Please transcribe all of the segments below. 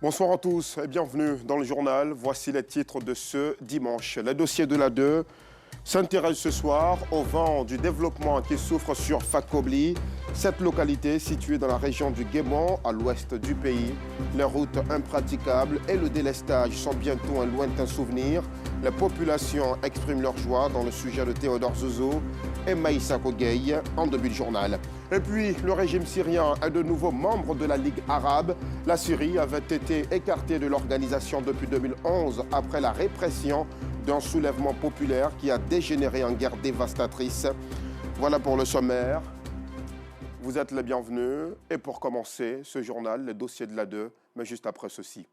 Bonsoir à tous et bienvenue dans le journal. Voici les titres de ce dimanche. Le dossier de la 2 s'intéresse ce soir au vent du développement qui souffre sur Fakobli. Cette localité située dans la région du Guémon, à l'ouest du pays. Les routes impraticables et le délestage sont bientôt un lointain souvenir. Les populations expriment leur joie dans le sujet de Théodore Zouzou et Maïssa Kogueï en début de journal. Et puis, le régime syrien est de nouveau membre de la Ligue arabe. La Syrie avait été écartée de l'organisation depuis 2011 après la répression d'un soulèvement populaire qui a dégénéré en guerre dévastatrice. Voilà pour le sommaire. Vous êtes les bienvenus. Et pour commencer ce journal, les dossiers de la 2, mais juste après ceci.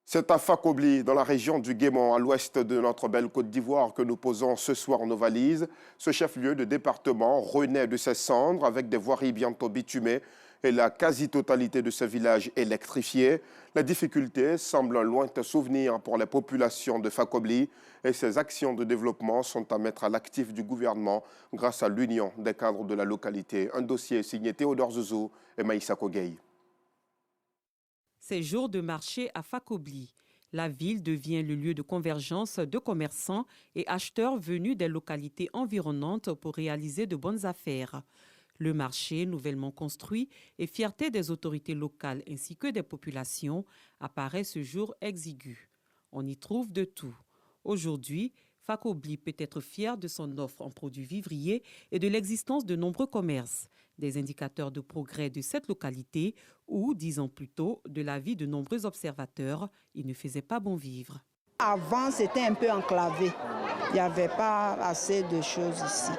C'est à Fakobli, dans la région du Guémon, à l'ouest de notre belle Côte d'Ivoire, que nous posons ce soir nos valises. Ce chef-lieu de département renaît de ses cendres avec des voiries bientôt bitumées et la quasi-totalité de ce village électrifié. La difficulté semble un lointain souvenir pour les populations de Fakobli et ces actions de développement sont à mettre à l'actif du gouvernement grâce à l'union des cadres de la localité. Un dossier signé Théodore Zouzou et Maïssa Kogueï. Ces jours de marché à Fakobli. La ville devient le lieu de convergence de commerçants et acheteurs venus des localités environnantes pour réaliser de bonnes affaires. Le marché, nouvellement construit et fierté des autorités locales ainsi que des populations, apparaît ce jour exigu. On y trouve de tout. Aujourd'hui, Fakobli peut être fier de son offre en produits vivriers et de l'existence de nombreux commerces, des indicateurs de progrès de cette localité où, 10 ans plus tôt, de l'avis de nombreux observateurs, il ne faisait pas bon vivre. Avant, c'était un peu enclavé. Il n'y avait pas assez de choses ici.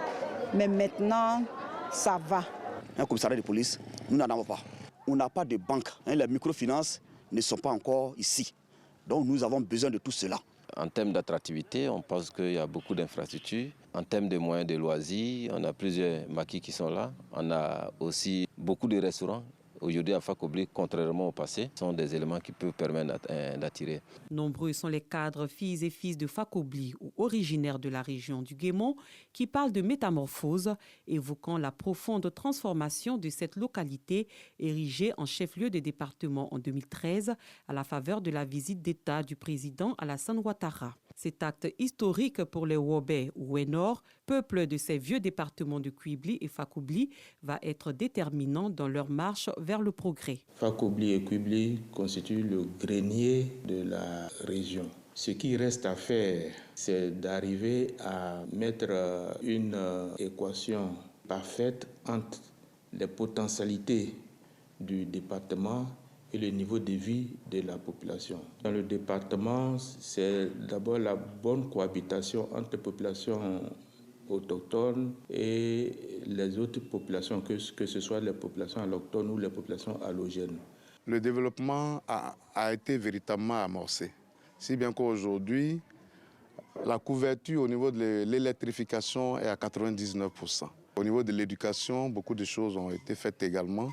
Mais maintenant, ça va. Un commissariat de police, nous n'en avons pas. On n'a pas de banque. Les microfinances ne sont pas encore ici. Donc nous avons besoin de tout cela. En termes d'attractivité, on pense qu'il y a beaucoup d'infrastructures. En termes de moyens de loisirs, on a plusieurs maquis qui sont là. On a aussi beaucoup de restaurants. Aujourd'hui, à Fakobli, contrairement au passé, sont des éléments qui peuvent permettre d'attirer. Nombreux sont les cadres, filles et fils de Fakobli ou originaires de la région du Guémon qui parlent de métamorphose, évoquant la profonde transformation de cette localité érigée en chef-lieu de département en 2013 à la faveur de la visite d'État du président Alassane Ouattara. Cet acte historique pour les Wobé ou Ouénor, peuple de ces vieux départements de Kouibli et Fakobli, va être déterminant dans leur marche vers le progrès. Fakobli et Kouibli constituent le grenier de la région. Ce qui reste à faire, c'est d'arriver à mettre une équation parfaite entre les potentialités du département et le niveau de vie de la population. Dans le département, c'est d'abord la bonne cohabitation entre les populations autochtones et les autres populations, que ce soit les populations allochtones ou les populations allogènes. Le développement a été véritablement amorcé. Si bien qu'aujourd'hui, la couverture au niveau de l'électrification est à 99%. Au niveau de l'éducation, beaucoup de choses ont été faites également.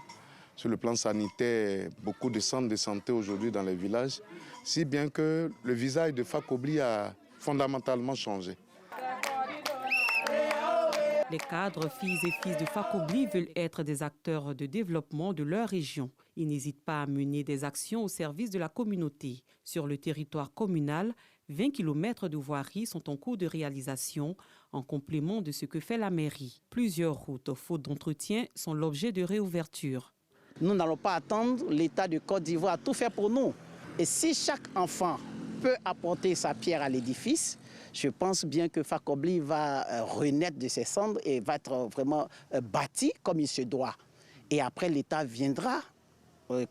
Sur le plan sanitaire, beaucoup de centres de santé aujourd'hui dans les villages, si bien que le visage de Fakobli a fondamentalement changé. Les cadres, filles et fils de Fakobli veulent être des acteurs de développement de leur région. Ils n'hésitent pas à mener des actions au service de la communauté. Sur le territoire communal, 20 km de voiries sont en cours de réalisation, en complément de ce que fait la mairie. Plusieurs routes, faute d'entretien, sont l'objet de réouverture. Nous n'allons pas attendre l'État de Côte d'Ivoire à tout faire pour nous. Et si chaque enfant peut apporter sa pierre à l'édifice, je pense bien que Fakobli va renaître de ses cendres et va être vraiment bâti comme il se doit. Et après, l'État viendra,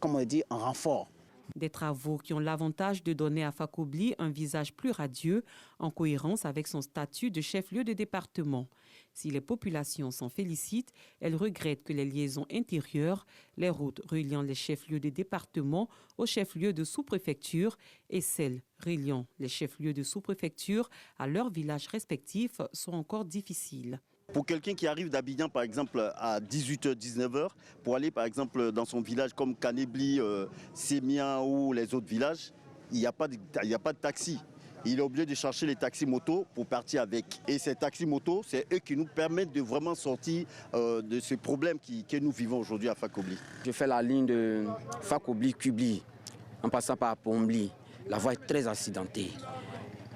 comme on dit, en renfort. Des travaux qui ont l'avantage de donner à Fakobli un visage plus radieux, en cohérence avec son statut de chef-lieu de département. Si les populations s'en félicitent, elles regrettent que les liaisons intérieures, les routes reliant les chefs-lieux des départements aux chefs-lieux de sous-préfecture et celles reliant les chefs-lieux de sous-préfecture à leurs villages respectifs sont encore difficiles. Pour quelqu'un qui arrive d'Abidjan, par exemple, à 18h, 19h, pour aller, par exemple, dans son village comme Kanebli, Sémia ou les autres villages, il n'y a pas de taxi. il est obligé de chercher les taxis motos pour partir avec. Et ces taxis motos, c'est eux qui nous permettent de vraiment sortir de ce problème que nous vivons aujourd'hui à Fakobli. Je fais la ligne de Fakobli-Kubli, en passant par Pombli. La voie est très accidentée.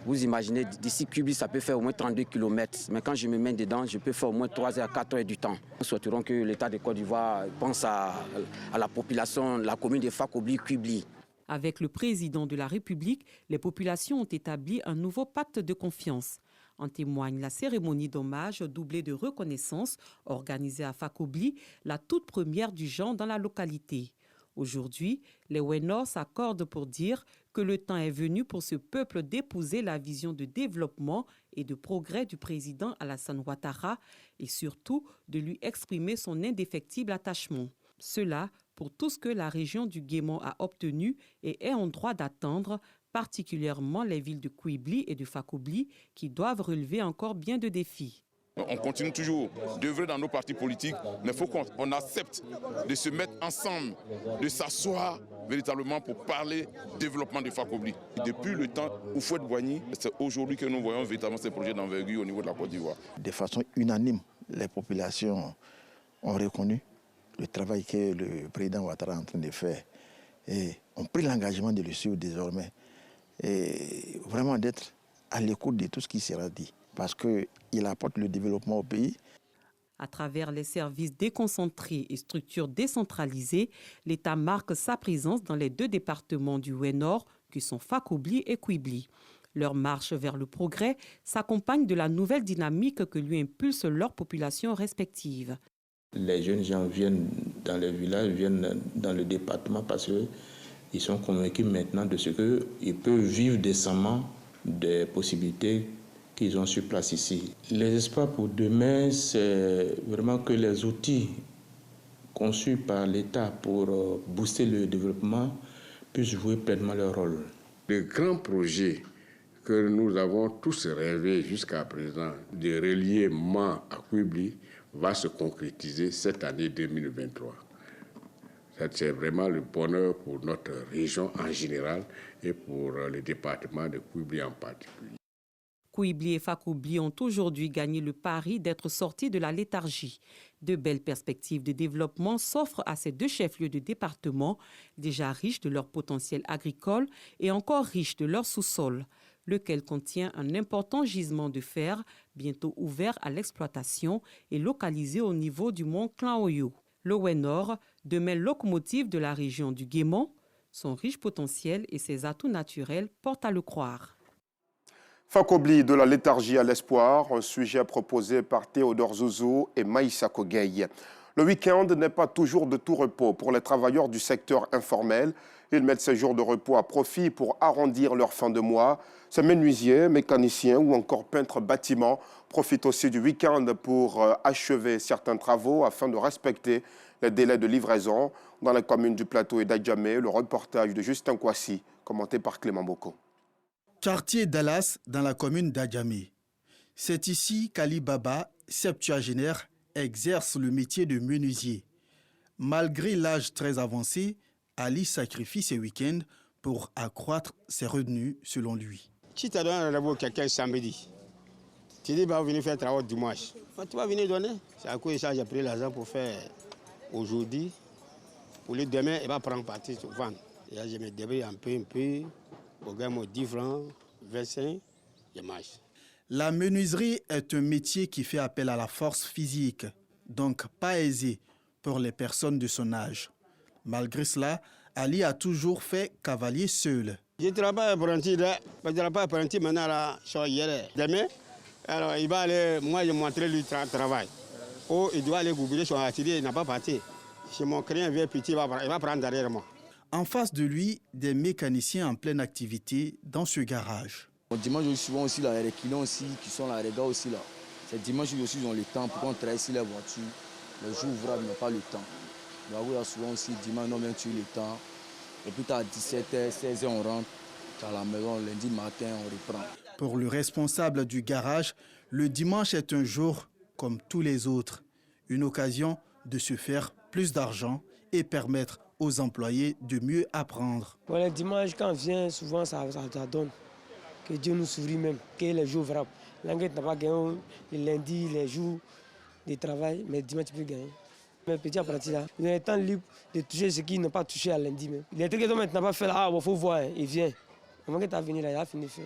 Vous imaginez, d'ici Kubli, ça peut faire au moins 32 km. Mais quand je me mets dedans, je peux faire au moins 3 heures, 4 heures du temps. Nous souhaiterons que l'État de Côte d'Ivoire pense à la population, la commune de Fakobli-Kubli. Avec le président de la République, les populations ont établi un nouveau pacte de confiance. En témoigne la cérémonie d'hommage doublée de reconnaissance organisée à Fakobli, la toute première du genre dans la localité. Aujourd'hui, les Wenor s'accordent pour dire que le temps est venu pour ce peuple d'épouser la vision de développement et de progrès du président Alassane Ouattara et surtout de lui exprimer son indéfectible attachement. Cela pour tout ce que la région du Guémon a obtenu et est en droit d'attendre, particulièrement les villes de Kouibli et de Fakobli qui doivent relever encore bien de défis. On continue toujours d'œuvrer dans nos partis politiques, mais il faut qu'on accepte de se mettre ensemble, de s'asseoir véritablement pour parler développement de Fakobli. Depuis le temps où Fouette-Boigny, c'est aujourd'hui que nous voyons véritablement ces projets d'envergure au niveau de la Côte d'Ivoire. De façon unanime, les populations ont reconnu le travail que le président Ouattara est en train de faire et ont pris l'engagement de le suivre désormais et vraiment d'être à l'écoute de tout ce qui sera dit parce qu'il apporte le développement au pays. À travers les services déconcentrés et structures décentralisées, l'État marque sa présence dans les 2 départements du Ouest-Nord qui sont Fakobli et Kouibli. Leur marche vers le progrès s'accompagne de la nouvelle dynamique que lui impulsent leurs populations respectives. Les jeunes gens viennent dans les villages, viennent dans le département parce qu'ils sont convaincus maintenant de ce qu'ils peuvent vivre décemment des possibilités qu'ils ont sur place ici. Les espoirs pour demain, c'est vraiment que les outils conçus par l'État pour booster le développement puissent jouer pleinement leur rôle. Le grand projet que nous avons tous rêvé jusqu'à présent de relier Mans à Kouibli va se concrétiser cette année 2023. C'est vraiment le bonheur pour notre région en général et pour le département de Kouibli en particulier. Kouibli et Fakobli ont aujourd'hui gagné le pari d'être sortis de la léthargie. De belles perspectives de développement s'offrent à ces 2 chefs-lieux de département, déjà riches de leur potentiel agricole et encore riches de leur sous-sol, lequel contient un important gisement de fer, bientôt ouvert à l'exploitation et localisé au niveau du mont Klanhoyo. Le Ouest-Nord, demain locomotive de la région du Guémon, son riche potentiel et ses atouts naturels portent à le croire. Fakobli de la léthargie à l'espoir, un sujet proposé par Théodore Zouzou et Maïssa Kogueï. Le week-end n'est pas toujours de tout repos pour les travailleurs du secteur informel. Ils mettent ces jours de repos à profit pour arrondir leur fin de mois. Ces menuisiers, mécaniciens ou encore peintres bâtiments profitent aussi du week-end pour achever certains travaux afin de respecter les délais de livraison. Dans les communes du Plateau et d'Adjamé, le reportage de Justin Kouassi, commenté par Clément Boko. Quartier Dallas dans la commune d'Adjamé. C'est ici qu'Ali Baba, septuagénaire, exerce le métier de menuisier. Malgré l'âge très avancé, Ali sacrifie ses week-ends pour accroître ses revenus selon lui. Si tu as donné un rendez-vous à quelqu'un samedi, tu dis va venir faire travail dimanche. Tu vas venir donner. C'est à cause de ça que j'ai pris l'argent pour faire aujourd'hui. Pour le demain, il va prendre partie pour vendre. Et là, je me débrouille un peu. Pour gagner 10 francs, 25, je marche. La menuiserie est un métier qui fait appel à la force physique, donc pas aisé pour les personnes de son âge. Malgré cela, Ali a toujours fait cavalier seul. Je ne travaille pas apprenti là, je travaille pas apprenti maintenant là, hier. Demain, alors il va aller, moi je montrer lui travail. Oh, il doit aller goubiller son atelier, il n'a pas parti. Chez mon client vient petit, il va prendre derrière moi. En face de lui, des mécaniciens en pleine activité dans ce garage. Dimanche, souvent aussi, là, les clients aussi, qui sont là, les gars aussi là. C'est dimanche aussi, ils ont le temps pour qu'on travaille sur les voitures. Les jours ouvrables n'ont pas le temps. Donc, là, souvent aussi, dimanche, on vient tuer le temps. Et puis, à 17h, 16h, on rentre à la maison. Lundi matin, on reprend. Pour le responsable du garage, le dimanche est un jour comme tous les autres. Une occasion de se faire plus d'argent et permettre aux employés de mieux apprendre. Bon, le dimanche, quand on vient, souvent, ça donne Que Dieu nous sourit même, que les jours ouvrables. L'Anguette n'a pas gagné le lundi, les jours de travail, mais dimanche tu peux gagner. Mes petits apprentis là, ils ont le temps libre de toucher ce qu'ils n'ont pas touché à lundi même. Les trucs qu'ils n'ont pas fait là, il faut voir, il vient. L'Anguette a venu là, il a fini de faire.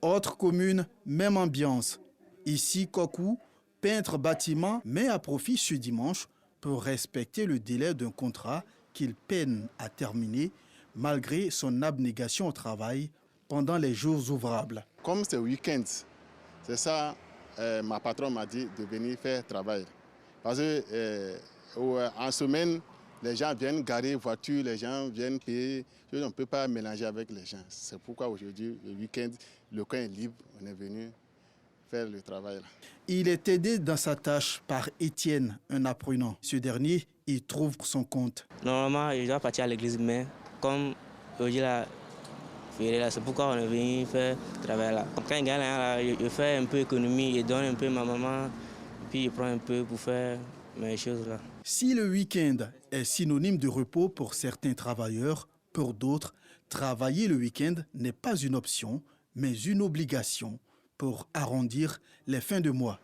Autre commune, même ambiance. Ici, Kokou, peintre bâtiment, met à profit ce dimanche pour respecter le délai d'un contrat qu'il peine à terminer malgré son abnégation au travail pendant les jours ouvrables. Comme c'est week-end, c'est ça, ma patronne m'a dit de venir faire travail. Parce que en semaine, les gens viennent garer voiture, les gens viennent payer. On ne peut pas mélanger avec les gens. C'est pourquoi aujourd'hui, le week-end, le coin est libre. On est venu faire le travail. Là. Il est aidé dans sa tâche par Étienne, un apprenant. Ce dernier, il trouve son compte. Normalement, je dois partir à l'église, mais comme aujourd'hui, c'est pourquoi on est venu faire travail là. Quand il gagne là, je fais un peu d'économie, je donne un peu à ma maman, puis je prends un peu pour faire mes choses là. Si le week-end est synonyme de repos pour certains travailleurs, pour d'autres, travailler le week-end n'est pas une option, mais une obligation pour arrondir les fins de mois.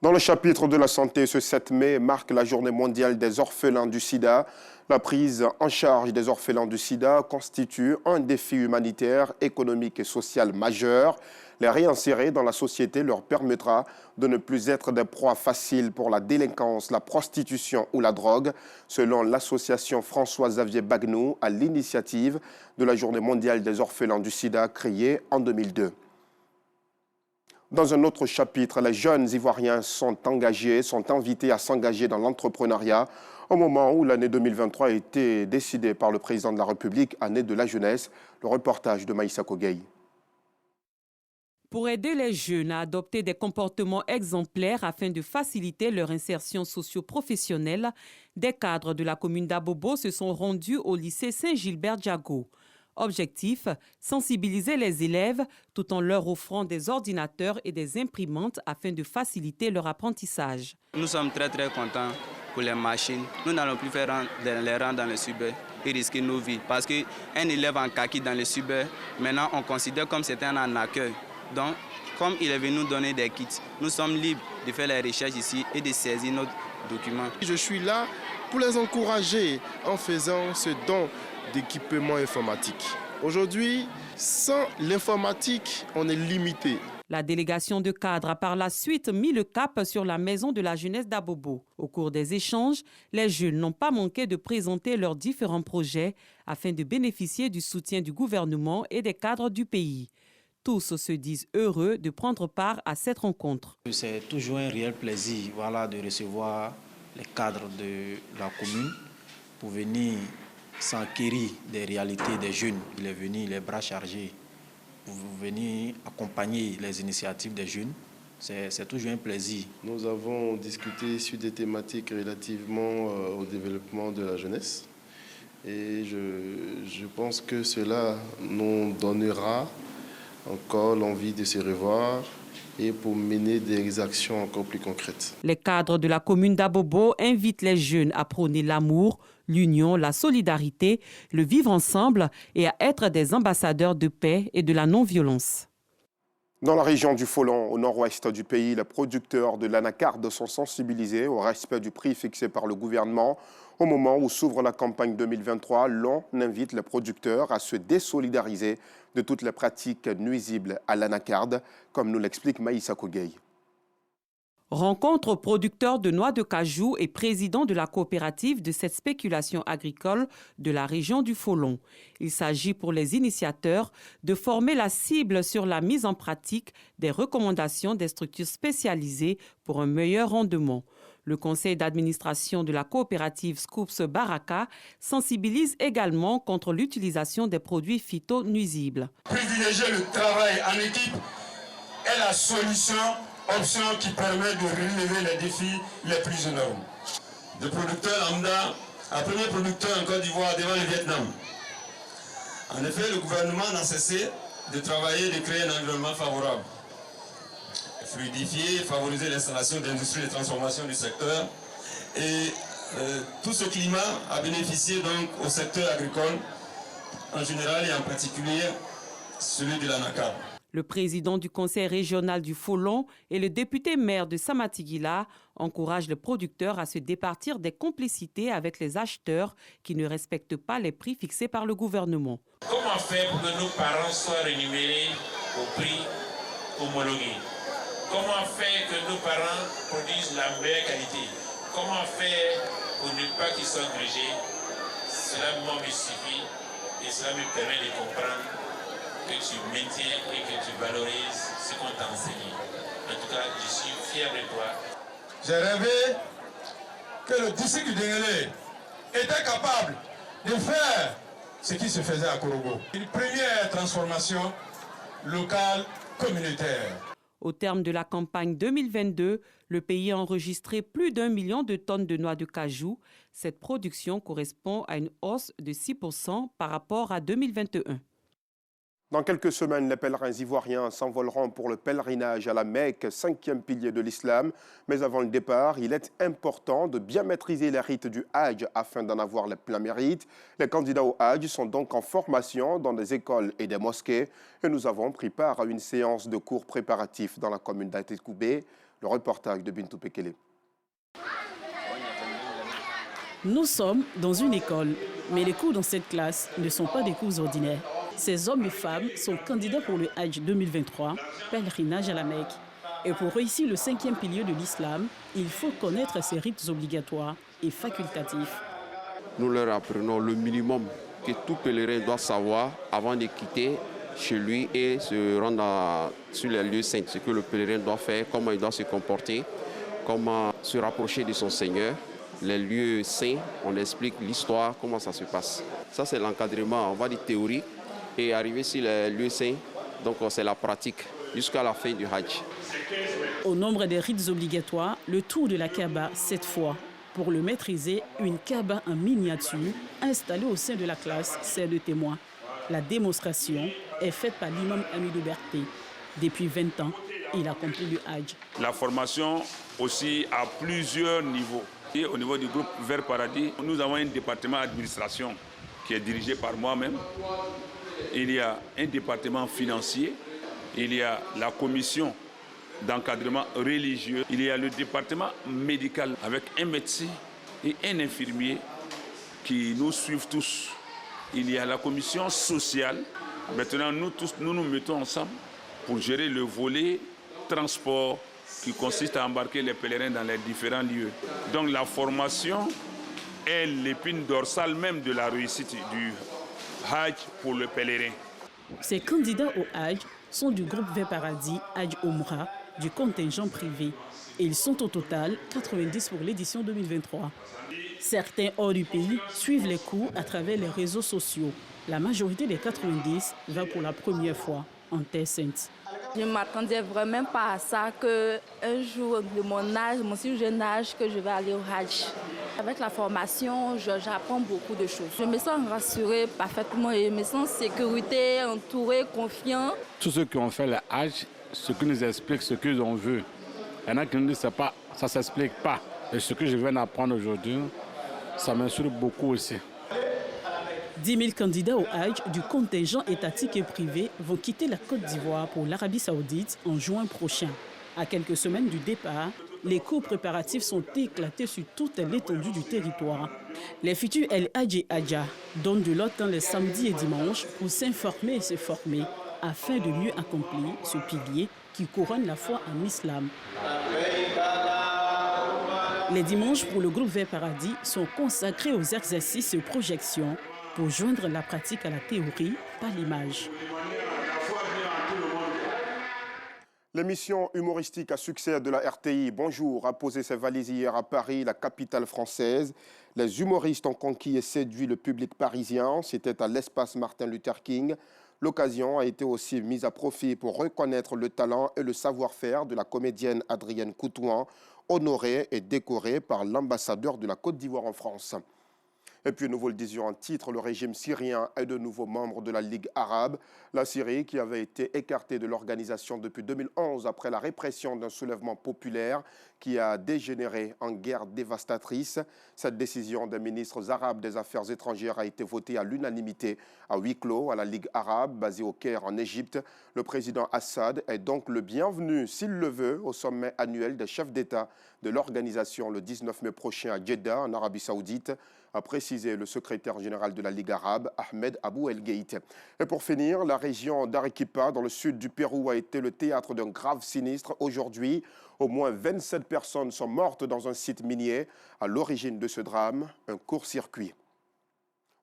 Dans le chapitre de la santé, ce 7 mai marque la journée mondiale des orphelins du sida. La prise en charge des orphelins du sida constitue un défi humanitaire, économique et social majeur. Les réinsérer dans la société leur permettra de ne plus être des proies faciles pour la délinquance, la prostitution ou la drogue, selon l'association François-Xavier Bagnou, à l'initiative de la journée mondiale des orphelins du sida créée en 2002. Dans un autre chapitre, les jeunes Ivoiriens sont invités à s'engager dans l'entrepreneuriat au moment où l'année 2023 a été décidée par le président de la République, année de la jeunesse. Le reportage de Maïssa Kogei. Pour aider les jeunes à adopter des comportements exemplaires afin de faciliter leur insertion socio-professionnelle, des cadres de la commune d'Abobo se sont rendus au lycée Saint-Gilbert-Diago. Objectif, sensibiliser les élèves tout en leur offrant des ordinateurs et des imprimantes afin de faciliter leur apprentissage. Nous sommes très contents pour les machines. Nous n'allons plus faire les rangs dans le cyber et risquer nos vies. Parce qu'un élève en kaki dans le cyber, maintenant on considère comme c'était un accueil. Donc, comme il est venu nous donner des kits, nous sommes libres de faire les recherches ici et de saisir nos documents. Je suis là pour les encourager en faisant ce don d'équipement informatique. Aujourd'hui, sans l'informatique, on est limité. La délégation de cadres a par la suite mis le cap sur la maison de la jeunesse d'Abobo. Au cours des échanges, les jeunes n'ont pas manqué de présenter leurs différents projets afin de bénéficier du soutien du gouvernement et des cadres du pays. Tous se disent heureux de prendre part à cette rencontre. C'est toujours un réel plaisir de recevoir les cadres de la commune pour venir s'enquérir des réalités des jeunes. Il est venu les bras chargés pour venir accompagner les initiatives des jeunes. C'est toujours un plaisir. Nous avons discuté sur des thématiques relativement au développement de la jeunesse. Et je pense que cela nous donnera encore l'envie de se revoir et pour mener des actions encore plus concrètes. Les cadres de la commune d'Abobo invitent les jeunes à prôner l'amour, l'union, la solidarité, le vivre ensemble et à être des ambassadeurs de paix et de la non-violence. Dans la région du Folon, au nord-ouest du pays, les producteurs de l'anacarde sont sensibilisés au respect du prix fixé par le gouvernement. Au moment où s'ouvre la campagne 2023, l'on invite les producteurs à se désolidariser de toutes les pratiques nuisibles à l'anacarde, comme nous l'explique Maïssa Kogei. Rencontre producteurs de noix de cajou et président de la coopérative de cette spéculation agricole de la région du Folon. Il s'agit pour les initiateurs de former la cible sur la mise en pratique des recommandations des structures spécialisées pour un meilleur rendement. Le conseil d'administration de la coopérative Scoops Baraka sensibilise également contre l'utilisation des produits phytonuisibles. Privilégier le travail en équipe est la solution, option qui permet de relever les défis les plus énormes. Le producteur Amda, un premier producteur en Côte d'Ivoire devant le Vietnam. En effet, le gouvernement n'a cessé de travailler et de créer un environnement favorable. Fluidifier, favoriser l'installation d'industries de transformation du secteur. Et tout ce climat a bénéficié donc au secteur agricole en général et en particulier celui de l'anacarde. Le président du conseil régional du Folon et le député maire de Samatigila encouragent les producteurs à se départir des complicités avec les acheteurs qui ne respectent pas les prix fixés par le gouvernement. Comment faire pour que nos parents soient rémunérés au prix homologué? Comment faire que nos parents produisent la meilleure qualité? Comment faire pour ne pas qu'ils soient grugés? Cela me suffit et cela me permet de comprendre que tu maintiens et que tu valorises ce qu'on t'a enseigné. En tout cas, je suis fier de toi. J'ai rêvé que le district de Ngélé était capable de faire ce qui se faisait à Korogo. Une première transformation locale communautaire. Au terme de la campagne 2022, le pays a enregistré plus d'1 million de tonnes de noix de cajou. Cette production correspond à une hausse de 6% par rapport à 2021. Dans quelques semaines, les pèlerins ivoiriens s'envoleront pour le pèlerinage à la Mecque, 5e pilier de l'islam. Mais avant le départ, il est important de bien maîtriser les rites du Hajj afin d'en avoir les pleins mérites. Les candidats au Hajj sont donc en formation dans des écoles et des mosquées. Et nous avons pris part à une séance de cours préparatifs dans la commune d'Atekoubé. Le reportage de Bintou Pekele. Nous sommes dans une école, mais les cours dans cette classe ne sont pas des cours ordinaires. Ces hommes et femmes sont candidats pour le Hajj 2023, pèlerinage à la Mecque. Et pour réussir le 5e pilier de l'islam, il faut connaître ses rites obligatoires et facultatifs. Nous leur apprenons le minimum que tout pèlerin doit savoir avant de quitter chez lui et se rendre sur les lieux saints. Ce que le pèlerin doit faire, comment il doit se comporter, comment se rapprocher de son Seigneur. Les lieux saints, on explique l'histoire, comment ça se passe. Ça, c'est l'encadrement, on va dire théorie. Et arriver sur les lieux saints, donc c'est la pratique jusqu'à la fin du Hajj. Au nombre des rites obligatoires, le tour de la Kaaba 7 fois. Pour le maîtriser, une Kaaba en miniature installée au sein de la classe sert de témoin. La démonstration est faite par l'imam Amidou Berté. Depuis 20 ans, il accomplit le Hajj. La formation aussi à plusieurs niveaux. Et au niveau du groupe Vert Paradis, nous avons un département administration qui est dirigé par moi-même. Il y a un département financier, il y a la commission d'encadrement religieux, il y a le département médical avec un médecin et un infirmier qui nous suivent tous. Il y a la commission sociale. Maintenant, nous tous, nous nous mettons ensemble pour gérer le volet transport qui consiste à embarquer les pèlerins dans les différents lieux. Donc la formation est l'épine dorsale même de la réussite du Hajj pour le pèlerin. Ces candidats au Hajj sont du groupe Vert Paradis Hajj Omra, du contingent privé. Et ils sont au total 90 pour l'édition 2023. Certains hors du pays suivent les cours à travers les réseaux sociaux. La majorité des 90 va pour la première fois en Terre Sainte. Je ne m'attendais vraiment pas à ça, qu'un jour de mon âge, mon si jeune âge, que je vais aller au Hajj. Avec la formation, j'apprends beaucoup de choses. Je me sens rassurée parfaitement et je me sens en sécurité, entourée, confiante. Tous ceux qui ont fait le Hajj, ce qu'ils nous expliquent, ce qu'ils ont vu. Il y en a qui ne disent pas, ça ne s'explique pas. Et ce que je viens d'apprendre aujourd'hui, ça m'inspire beaucoup aussi. 10 000 candidats au Hajj du contingent étatique et privé vont quitter la Côte d'Ivoire pour l'Arabie Saoudite en juin prochain. À quelques semaines du départ, les cours préparatifs sont éclatés sur toute l'étendue du territoire. Les futurs El Hadj et Hadja donnent de leur temps les samedis et dimanches pour s'informer et se former afin de mieux accomplir ce pilier qui couronne la foi en islam. Les dimanches pour le groupe Vert Paradis sont consacrés aux exercices et aux projections pour joindre la pratique à la théorie par l'image. L'émission humoristique à succès de la RTI Bonjour a posé ses valises hier à Paris, la capitale française. Les humoristes ont conquis et séduit le public parisien. C'était à l'espace Martin Luther King. L'occasion a été aussi mise à profit pour reconnaître le talent et le savoir-faire de la comédienne Adrienne Coutouin, honorée et décorée par l'ambassadeur de la Côte d'Ivoire en France. Et puis nous vous le disions en titre, le régime syrien est de nouveau membre de la Ligue arabe. La Syrie, qui avait été écartée de l'organisation depuis 2011 après la répression d'un soulèvement populaire qui a dégénéré en guerre dévastatrice. Cette décision des ministres arabes des Affaires étrangères a été votée à l'unanimité à huis clos à la Ligue arabe basée au Caire en Égypte. Le président Assad est donc le bienvenu, s'il le veut, au sommet annuel des chefs d'État de l'organisation le 19 mai prochain à Jeddah, en Arabie Saoudite, a précisé le secrétaire général de la Ligue arabe, Ahmed Abou El Gheit. Et pour finir, la région d'Arequipa, dans le sud du Pérou, a été le théâtre d'un grave sinistre. Aujourd'hui, au moins 27 personnes sont mortes dans un site minier. À l'origine de ce drame, un court-circuit.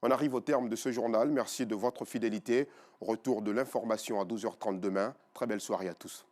On arrive au terme de ce journal. Merci de votre fidélité. Retour de l'information à 12h30 demain. Très belle soirée à tous.